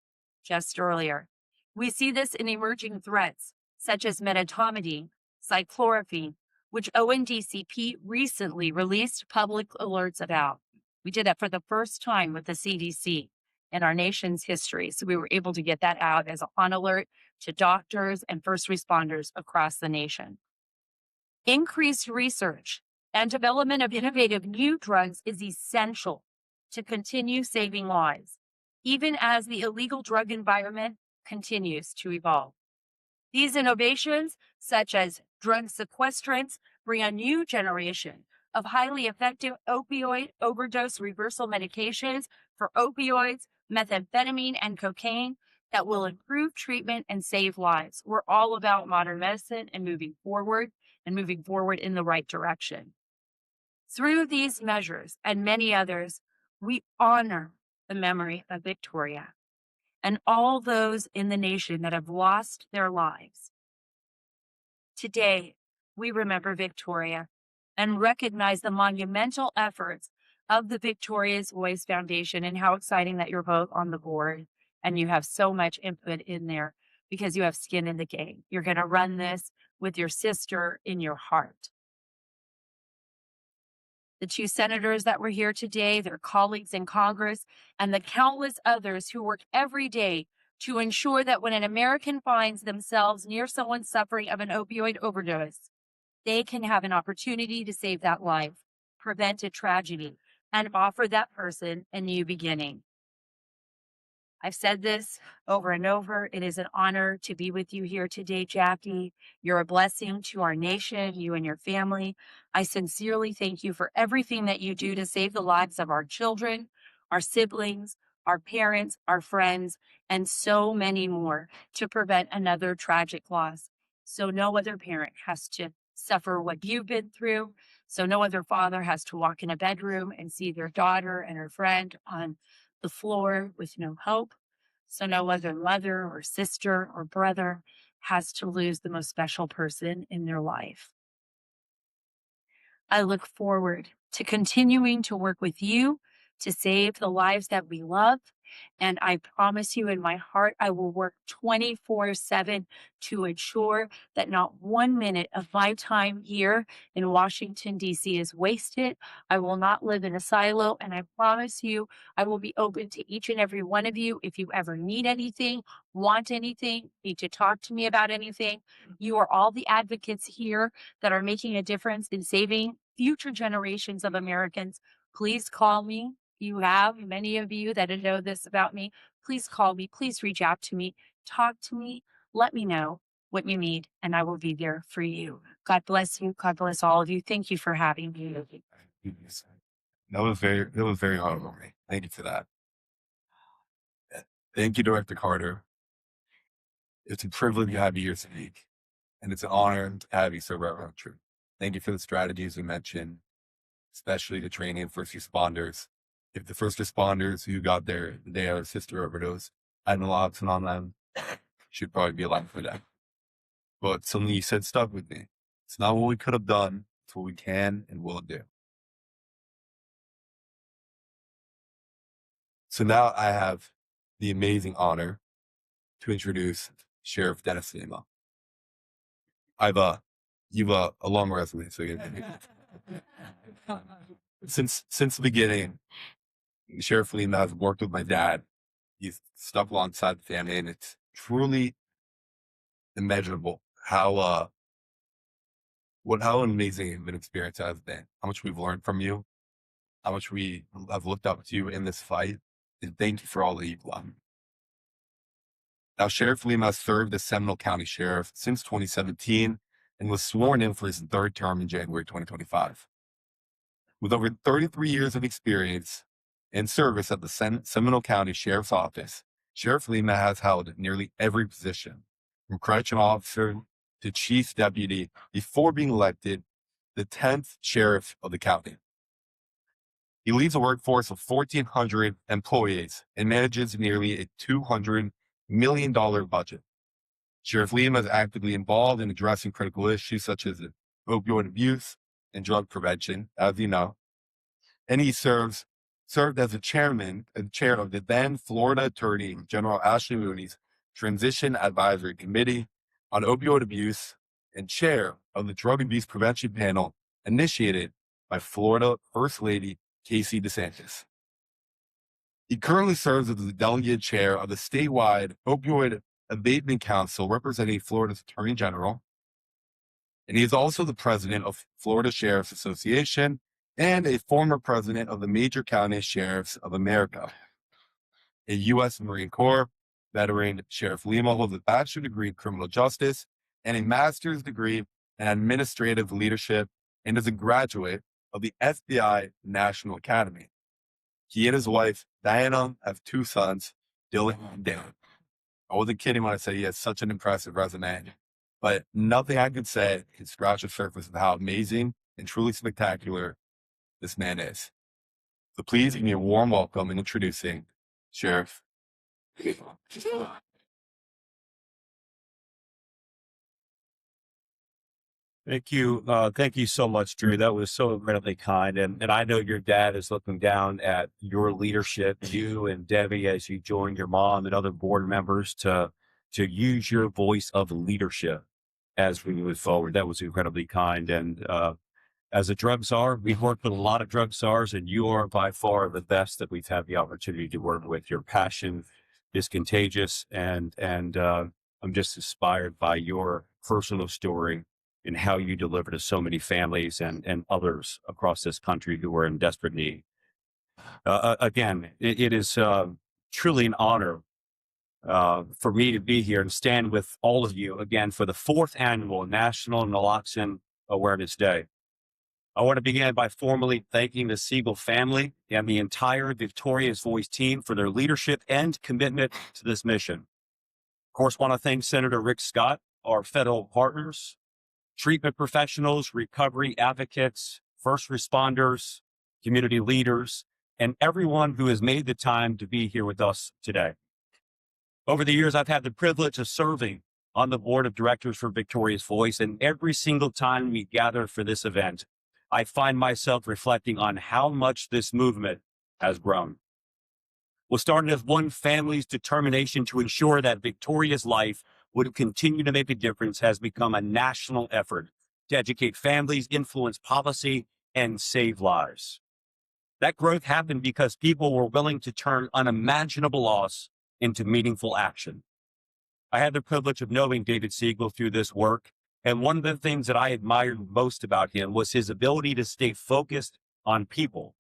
just earlier. We see this in emerging threats, such as medetomidine, cyclorphine, which ONDCP recently released public alerts about. We did that for the first time with the CDC in our nation's history. So we were able to get that out as on alert to doctors and first responders across the nation. Increased research and development of innovative new drugs is essential to continue saving lives, even as the illegal drug environment continues to evolve. These innovations, such as drug sequestrants, bring a new generation of highly effective opioid overdose reversal medications for opioids, methamphetamine, and cocaine that will improve treatment and save lives. We're all about modern medicine and moving forward in the right direction. Through these measures and many others, we honor the memory of Victoria and all those in the nation that have lost their lives. Today, we remember Victoria and recognize the monumental efforts of the Victoria's Voice Foundation, and how exciting that you're both on the board. and you have so much input in there because you have skin in the game. You're going to run this with your sister in your heart. The two senators that were here today, their colleagues in Congress, and the countless others who work every day to ensure that when an American finds themselves near someone suffering of an opioid overdose, they can have an opportunity to save that life, prevent a tragedy, and offer that person a new beginning. I've said this over and over. It is an honor to be with you here today, Jackie. You're a blessing to our nation, you and your family. I sincerely thank you for everything that you do to save the lives of our children, our siblings, our parents, our friends, and so many more to prevent another tragic loss. So no other parent has to suffer what you've been through. So no other father has to walk in a bedroom and see their daughter and her friend on the floor with no hope. So no other mother or sister or brother has to lose the most special person in their life. I look forward to continuing to work with you to save the lives that we love. And I promise you in my heart, I will work 24/7 to ensure that not 1 minute of my time here in Washington, D.C. is wasted. I will not live in a silo. And I promise you, I will be open to each and every one of you. If you ever need anything, want anything, need to talk to me about anything, you are all the advocates here that are making a difference in saving future generations of Americans. Please call me. You have many of you that know this about me. Please call me. Please reach out to me. Talk to me. Let me know what you need, and I will be there for you. God bless you. God bless all of you. Thank you for having me. That was very heartwarming. Thank you for that. Thank you, Director Carter. It's a privilege to have you here to speak, and it's an honor to have you serve our country. Thank you for the strategies you mentioned, especially the training of first responders. If the first responders who got there the day of their sister overdose had naloxone on them, should probably be alive for that. But something you said stuck with me. It's not what we could have done, it's what we can and will do. So now I have the amazing honor to introduce Sheriff Dennis Lima. You've a long resume, so since the beginning, Sheriff Lima has worked with my dad. He's stuck alongside the family, and it's truly immeasurable how amazing of an experience it has been. How much we've learned from you, how much we have looked up to you in this fight, and thank you for all that you've done. Now, Sheriff Lima has served as Seminole County Sheriff since 2017 and was sworn in for his third term in January 2025. With over 33 years of experience and service at the Seminole County Sheriff's Office, Sheriff Lima has held nearly every position, from correctional officer to chief deputy, before being elected the 10th sheriff of the county. He leads a workforce of 1,400 employees and manages nearly a $200 million budget. Sheriff Lima is actively involved in addressing critical issues such as opioid abuse and drug prevention, as you know. And he served as the chair of the then Florida Attorney General Ashley Mooney's Transition Advisory Committee on Opioid Abuse and chair of the Drug Abuse Prevention Panel initiated by Florida First Lady Casey DeSantis. He currently serves as the delegate chair of the statewide Opioid Abatement Council representing Florida's Attorney General. And he is also the president of Florida Sheriff's Association and a former president of the Major County Sheriffs of America. A U.S. Marine Corps veteran, Sheriff Lima holds a bachelor's degree in criminal justice and a master's degree in administrative leadership, and is a graduate of the FBI National Academy. He and his wife, Diana, have two sons, Dylan and Darren. I wasn't kidding when I said he has such an impressive resume, but nothing I could say can scratch the surface of how amazing and truly spectacular this man is. So please give me a warm welcome in introducing Sheriff Lima. Thank you. Thank you so much, Drew. That was so incredibly kind. And I know your dad is looking down at your leadership, you and Debbie, as you join your mom and other board members to use your voice of leadership as we move forward. That was incredibly kind. And as a drug czar, we've worked with a lot of drug czars, and you are by far the best that we've had the opportunity to work with. Your passion is contagious, and I'm just inspired by your personal story and how you deliver to so many families and others across this country who are in desperate need. Again, it is truly an honor for me to be here and stand with all of you again for the 4th annual National Naloxone Awareness Day. I want to begin by formally thanking the Siegel family and the entire Victoria Voice team for their leadership and commitment to this mission. Of course, want to thank Senator Rick Scott, our federal partners, treatment professionals, recovery advocates, first responders, community leaders, and everyone who has made the time to be here with us today. Over the years, I've had the privilege of serving on the board of directors for Victoria's Voice, and every single time we gather for this event, I find myself reflecting on how much this movement has grown. What started as one family's determination to ensure that Victoria's life would continue to make a difference has become a national effort to educate families, influence policy, and save lives. That growth happened because people were willing to turn unimaginable loss into meaningful action. I had the privilege of knowing David Siegel through this work, and one of the things that I admired most about him was his ability to stay focused on people.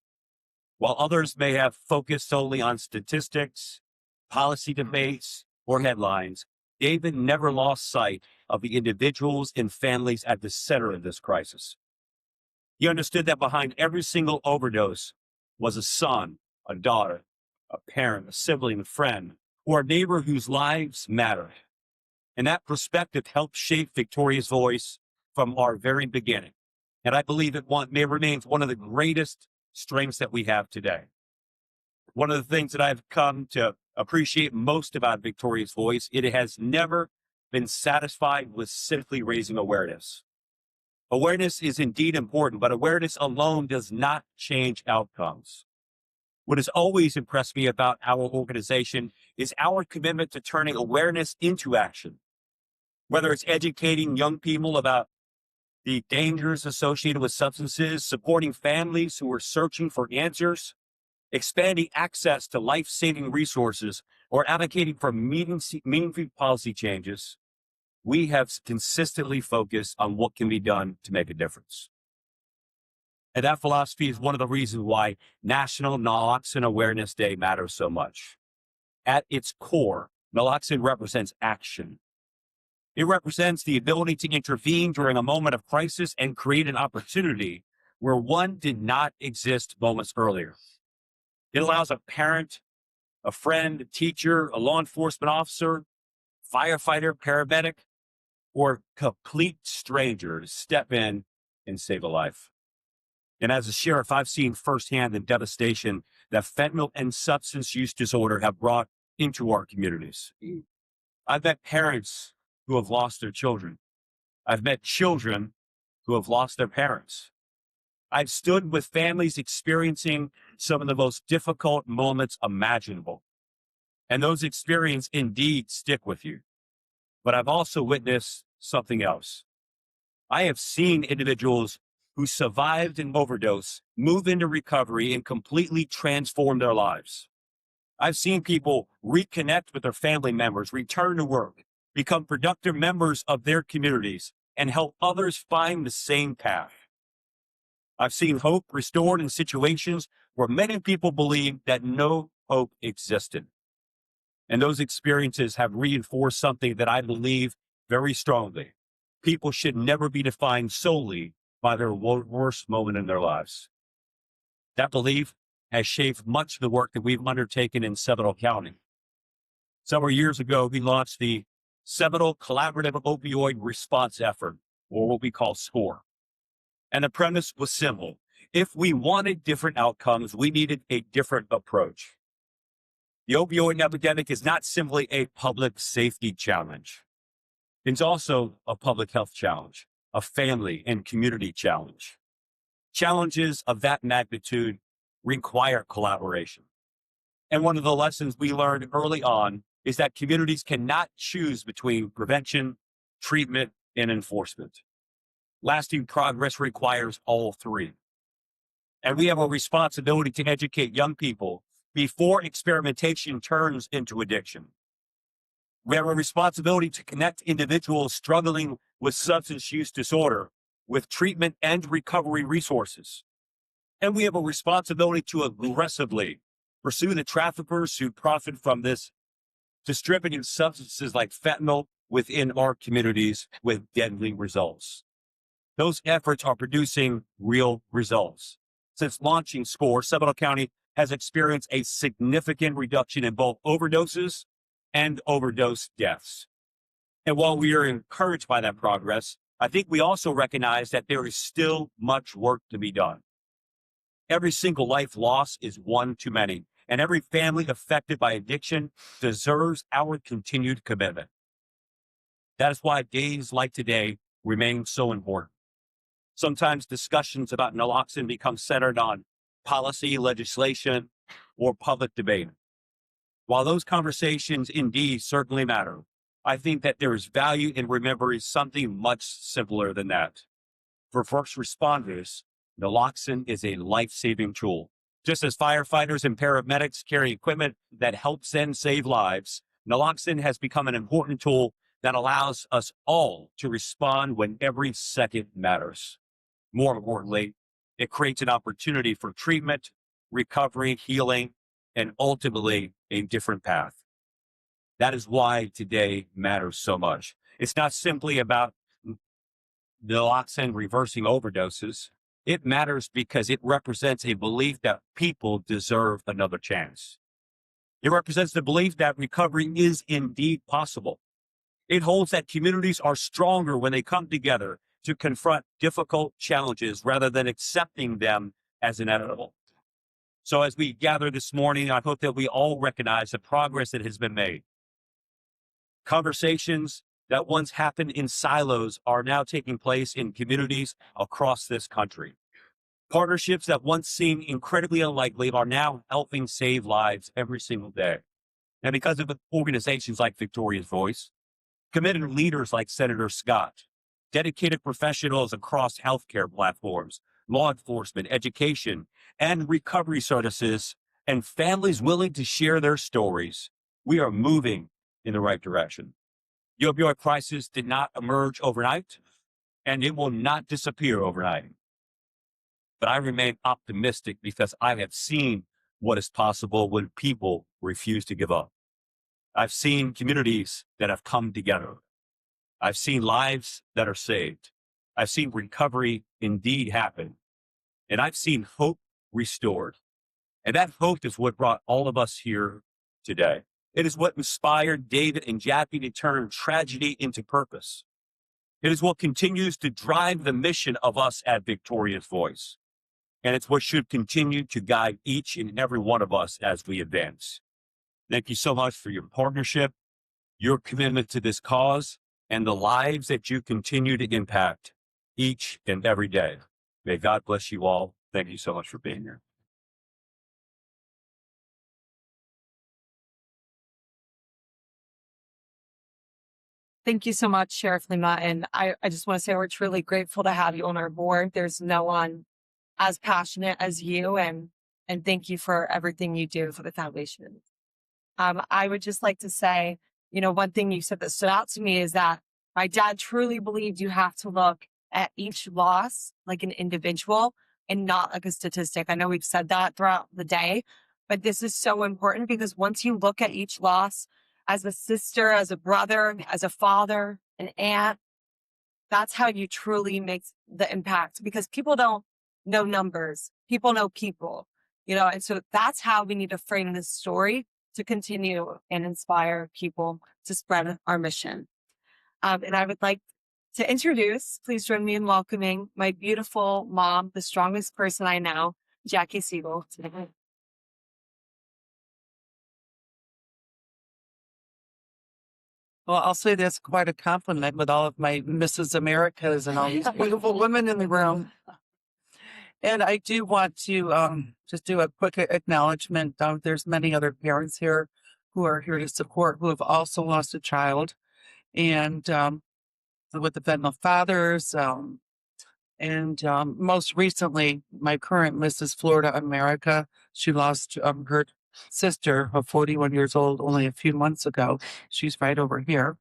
While others may have focused solely on statistics, policy debates, or headlines, David never lost sight of the individuals and families at the center of this crisis. He understood that behind every single overdose was a son, a daughter, a parent, a sibling, a friend, or a neighbor whose lives mattered. And that perspective helped shape Victoria's Voice from our very beginning. And I believe it remains one of the greatest strengths that we have today. One of the things that I've come to appreciate most about Victoria's Voice, it has never been satisfied with simply raising awareness. Awareness is indeed important, but awareness alone does not change outcomes. What has always impressed me about our organization is our commitment to turning awareness into action. Whether it's educating young people about the dangers associated with substances, supporting families who are searching for answers, expanding access to life-saving resources, or advocating for meaningful policy changes, we have consistently focused on what can be done to make a difference. And that philosophy is one of the reasons why National Naloxone Awareness Day matters so much. At its core, naloxone represents action. It represents the ability to intervene during a moment of crisis and create an opportunity where one did not exist moments earlier. It allows a parent, a friend, a teacher, a law enforcement officer, firefighter, paramedic, or complete stranger to step in and save a life. And as a sheriff, I've seen firsthand the devastation that fentanyl and substance use disorder have brought into our communities. I've met parents who have lost their children. I've met children who have lost their parents. I've stood with families experiencing some of the most difficult moments imaginable. And those experiences indeed stick with you. But I've also witnessed something else. I have seen individuals who survived an overdose move into recovery and completely transform their lives. I've seen people reconnect with their family members, return to work, become productive members of their communities, and help others find the same path. I've seen hope restored in situations where many people believed that no hope existed. And those experiences have reinforced something that I believe very strongly. People should never be defined solely by their worst moment in their lives. That belief has shaped much of the work that we've undertaken in Seminole County. Several years ago, we launched the Seminole Collaborative Opioid Response Effort, or what we call SCORE. And the premise was simple. If we wanted different outcomes, we needed a different approach. The opioid epidemic is not simply a public safety challenge. It's also a public health challenge. a family and community challenge. Challenges of that magnitude require collaboration. And one of the lessons we learned early on is that communities cannot choose between prevention, treatment, and enforcement. Lasting progress requires all three. And we have a responsibility to educate young people before experimentation turns into addiction. We have a responsibility to connect individuals struggling with substance use disorder with treatment and recovery resources. And we have a responsibility to aggressively pursue the traffickers who profit from this, distributing substances like fentanyl within our communities with deadly results. Those efforts are producing real results. Since launching SCORE, Seminole County has experienced a significant reduction in both overdoses and overdose deaths. And while we are encouraged by that progress, I think we also recognize that there is still much work to be done. Every single life lost is one too many, and every family affected by addiction deserves our continued commitment. That is why days like today remain so important. Sometimes discussions about naloxone become centered on policy, legislation, or public debate. While those conversations indeed certainly matter, I think that there is value in remembering something much simpler than that. For first responders, naloxone is a life-saving tool. Just as firefighters and paramedics carry equipment that helps them save lives, naloxone has become an important tool that allows us all to respond when every second matters. More importantly, it creates an opportunity for treatment, recovery, healing, and ultimately a different path. That is why today matters so much. It's not simply about naloxone reversing overdoses. It matters because it represents a belief that people deserve another chance. It represents the belief that recovery is indeed possible. It holds that communities are stronger when they come together to confront difficult challenges rather than accepting them as inevitable. So as we gather this morning, I hope that we all recognize the progress that has been made. Conversations that once happened in silos are now taking place in communities across this country. Partnerships that once seemed incredibly unlikely are now helping save lives every single day. And because of organizations like Victoria's Voice, committed leaders like Senator Scott, dedicated professionals across healthcare platforms, law enforcement, education, and recovery services, and families willing to share their stories, we are moving in the right direction. The opioid crisis did not emerge overnight, and it will not disappear overnight. But I remain optimistic because I have seen what is possible when people refuse to give up. I've seen communities that have come together. I've seen lives that are saved. I've seen recovery indeed happen. And I've seen hope restored. And that hope is what brought all of us here today. It is what inspired David and Jackie to turn tragedy into purpose. It is what continues to drive the mission of us at Victoria's Voice. And it's what should continue to guide each and every one of us as we advance. Thank you so much for your partnership, your commitment to this cause, and the lives that you continue to impact each and every day. May God bless you all. Thank you so much for being here. Thank you so much, Sheriff Lima. And I just want to say we're truly grateful to have you on our board. There's no one as passionate as you, and thank you for everything you do for the foundation. I would just like to say, one thing you said that stood out to me is that my dad truly believed you have to look at each loss like an individual and not like a statistic. I know we've said that throughout the day, but this is so important because once you look at each loss as a sister, as a brother, as a father, an aunt, that's how you truly make the impact, because people don't know numbers. People know people, and so that's how we need to frame this story to continue and inspire people to spread our mission. And I would like to introduce, please join me in welcoming my beautiful mom, the strongest person I know, Jackie Siegel, today. Well, I'll say that's quite a compliment with all of my Mrs. Americas and all these beautiful women in the room. And I do want to just do a quick acknowledgement. There's many other parents here who are here to support who have also lost a child. And with the fentanyl fathers, and most recently, my current Mrs. Florida America, she lost her sister of 41 years old only a few months ago. She's right over here.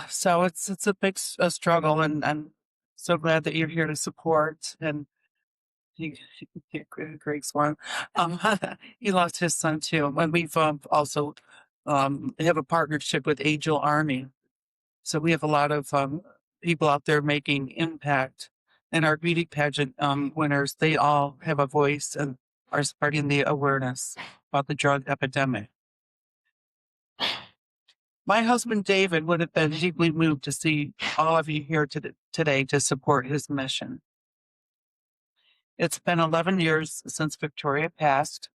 So it's a big struggle, and I'm so glad that you're here to support. And Greg's one, he lost his son too. And we've also have a partnership with Angel Army. So we have a lot of people out there making impact. And our beauty pageant winners, they all have a voice and are spreading the awareness about the drug epidemic. My husband, David, would have been deeply moved to see all of you here today to support his mission. It's been 11 years since Victoria passed.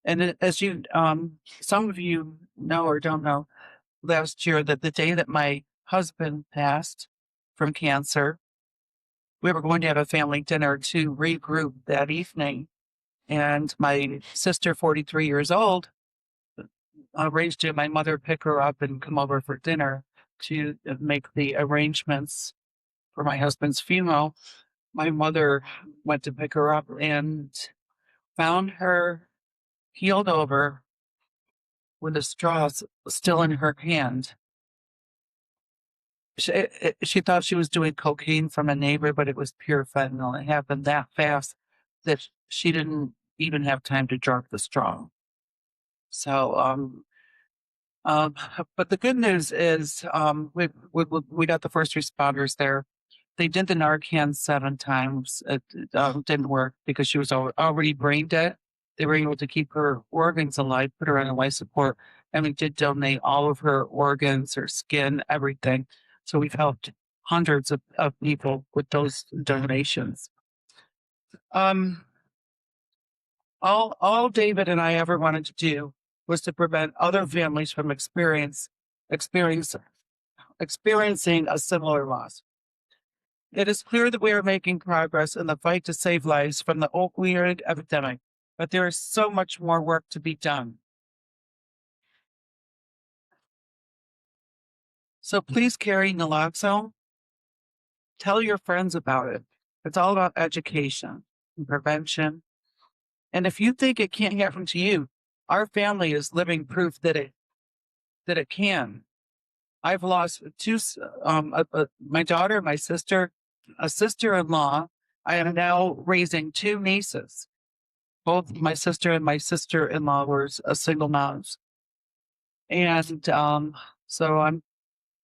And as you, some of you know or don't know, last year that the day that my husband passed from cancer, we were going to have a family dinner to regroup that evening. And my sister, 43 years old, arranged to my mother pick her up and come over for dinner to make the arrangements for my husband's funeral. My mother went to pick her up and found her healed over with a straw still in her hand. She thought she was doing cocaine from a neighbor, but it was pure fentanyl. It happened that fast that she didn't even have time to drop the straw. So, but the good news is we got the first responders there. They did the narcan 7 times. It didn't work because she was already brain dead. They were able to keep her organs alive, put her on a life support, and we did donate all of her organs, her skin, everything. So we've helped hundreds of people with those donations. All David and I ever wanted to do was to prevent other families from experiencing a similar loss. It is clear that we are making progress in the fight to save lives from the opioid epidemic, but there is so much more work to be done. So please carry Naloxone. Tell your friends about it. It's all about education and prevention. And if you think it can't happen to you, our family is living proof that it can. I've lost 2, my daughter, my sister, a sister-in-law. I am now raising 2 nieces. Both my sister and my sister-in-law were single moms. And so I'm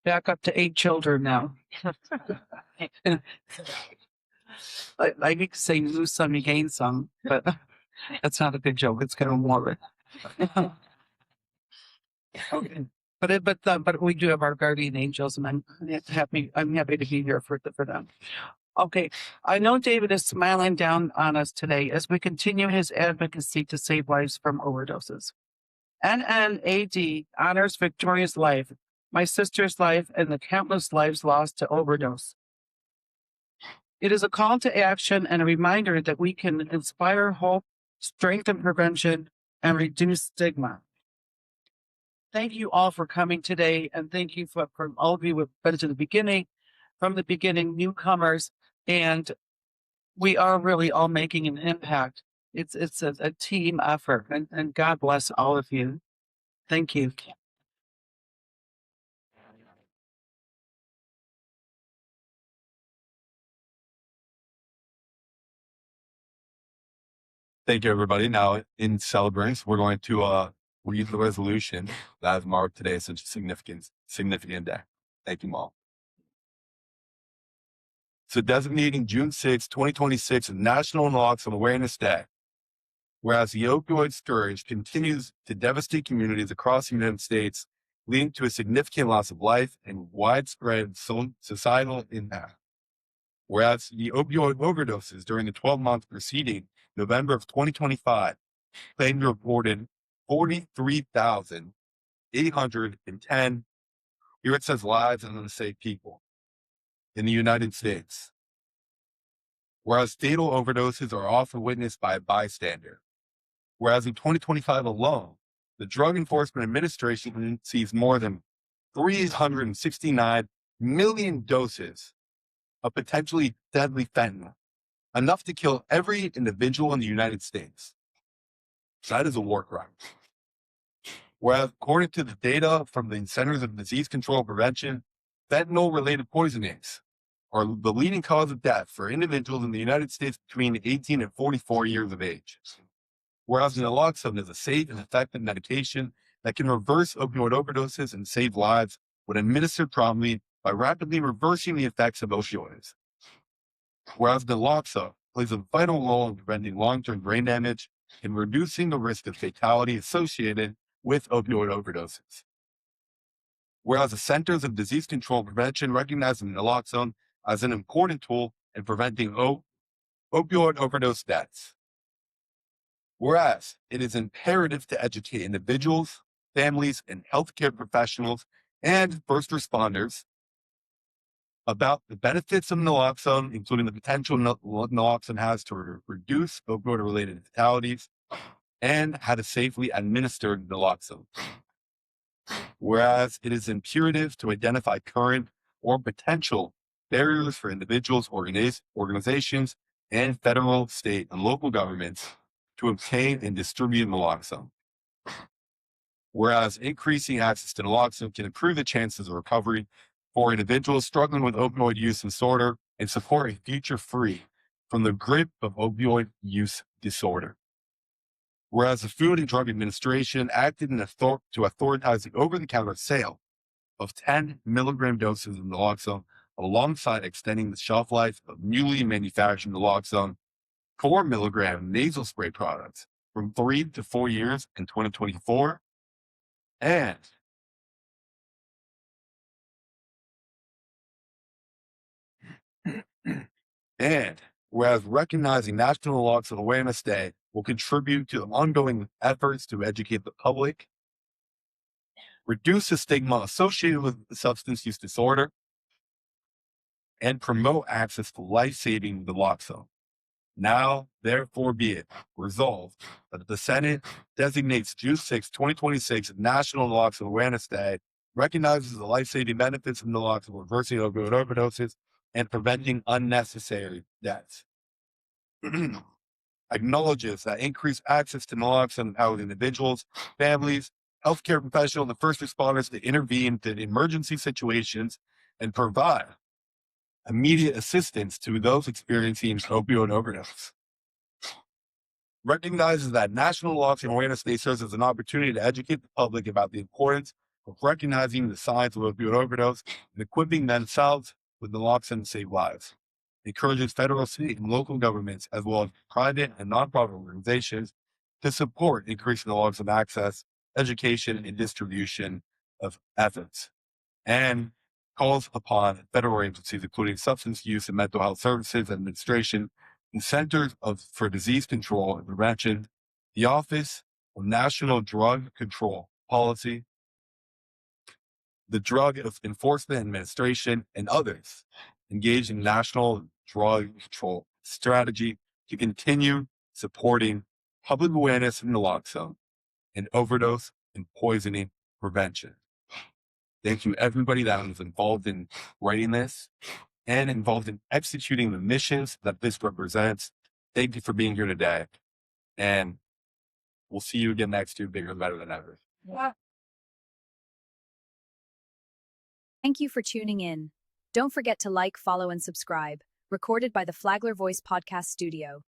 back up to 8 children now. I need to say you lose some, you gain some, but that's not a big joke. It's kind of morbid. Okay. But we do have our guardian angels, and I'm happy to be here for them. Okay, I know David is smiling down on us today as we continue his advocacy to save lives from overdoses. NNAD honors Victoria's life, my sister's life, and the countless lives lost to overdose. It is a call to action and a reminder that we can inspire hope, strengthen prevention, and reduce stigma. Thank you all for coming today, and thank you for all of you who have been to the beginning, from the beginning, newcomers, and we are really all making an impact. It's a team effort, and God bless all of you. Thank you. Thank you, everybody. Now, in celebrance, we're going to read the resolution that has marked today as such a significant day. Thank you all. So designating June 6, 2026 as National Naloxone Awareness Day. Whereas the opioid scourge continues to devastate communities across the United States, leading to a significant loss of life and widespread societal impact. Whereas the opioid overdoses during the 12 months preceding November of 2025 claimed reported 810. Here it says lives and unsaved people in the United States. Whereas fatal overdoses are often witnessed by a bystander. Whereas in 2025 alone, the Drug Enforcement Administration sees more than 369 million doses of potentially deadly fentanyl, enough to kill every individual in the United States. That is a war crime. Whereas according to the data from the Centers of Disease Control and Prevention, fentanyl-related poisonings are the leading cause of death for individuals in the United States between 18 and 44 years of age. Whereas naloxone is a safe and effective medication that can reverse opioid overdoses and save lives when administered promptly by rapidly reversing the effects of opioids. Whereas naloxone plays a vital role in preventing long-term brain damage and reducing the risk of fatality associated with opioid overdoses. Whereas the Centers of Disease Control and Prevention recognize naloxone as an important tool in preventing opioid overdose deaths. Whereas it is imperative to educate individuals, families, and healthcare professionals and first responders about the benefits of naloxone, including the potential naloxone has to reduce opioid-related fatalities, and how to safely administer naloxone. Whereas it is imperative to identify current or potential barriers for individuals, organizations, and federal, state, and local governments to obtain and distribute naloxone. Whereas increasing access to naloxone can improve the chances of recovery for individuals struggling with opioid use disorder and support a future free from the grip of opioid use disorder. Whereas the Food and Drug Administration acted to authorize the over-the-counter sale of 10 milligram doses of naloxone alongside extending the shelf life of newly manufactured naloxone 4 milligram nasal spray products from 3 to 4 years in 2024. And whereas recognizing National Naloxone Awareness Day will contribute to ongoing efforts to educate the public, reduce the stigma associated with substance use disorder, and promote access to life-saving naloxone. Now, therefore be it resolved that the Senate designates June 6, 2026 National Naloxone Awareness Day, recognizes the life-saving benefits of naloxone, reversing opioid overdoses, and preventing unnecessary deaths. Acknowledges that increased access to naloxone empowers individuals, families, healthcare professionals, and first responders to intervene in emergency situations and provide immediate assistance to those experiencing opioid overdose. Recognizes that National Naloxone Awareness Day serves as an opportunity to educate the public about the importance of recognizing the signs of opioid overdose and equipping themselves with naloxone to save lives. Encourages federal, state, and local governments, as well as private and nonprofit organizations, to support increasing naloxone access, education, and distribution of efforts. And calls upon federal agencies, including Substance Use and Mental Health Services Administration, the Centers for Disease Control and Prevention, the Office of National Drug Control Policy, the Drug Enforcement Administration, and others engaged in national drug control strategy to continue supporting public awareness of naloxone and overdose and poisoning prevention. Thank you, everybody that was involved in writing this and involved in executing the missions that this represents. Thank you for being here today. And we'll see you again next year, bigger and better than ever. Thank you for tuning in. Don't forget to like, follow, and subscribe. Recorded by the Flagler Voice Podcast Studio.